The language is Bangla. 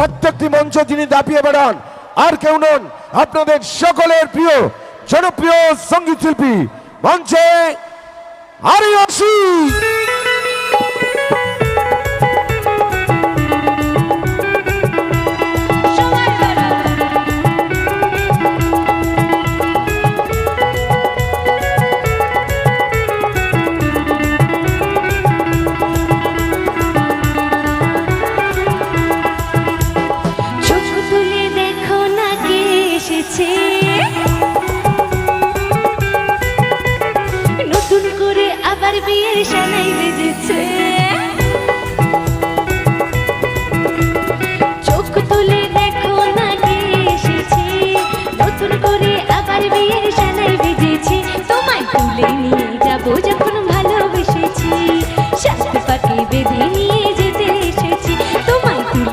প্রত্যেকটি মঞ্চ যিনি দাপিয়ে বেড়ান আর কেউ নন, আপনাদের সকলের প্রিয় জনপ্রিয় সঙ্গীত শিল্পী মঞ্চে আরিয়াসি। নতুন করে আবার বিয়ের সানাই বেজেছে, চোখ তুলে দেখো না কে এসেছে, নতুন করে আবার বিয়ের সানাই বেজেছে। তোমায় তুলে নিয়ে যাবো যখন ভালোবেসেছি, সাথে পাকে বেঁধে নিয়ে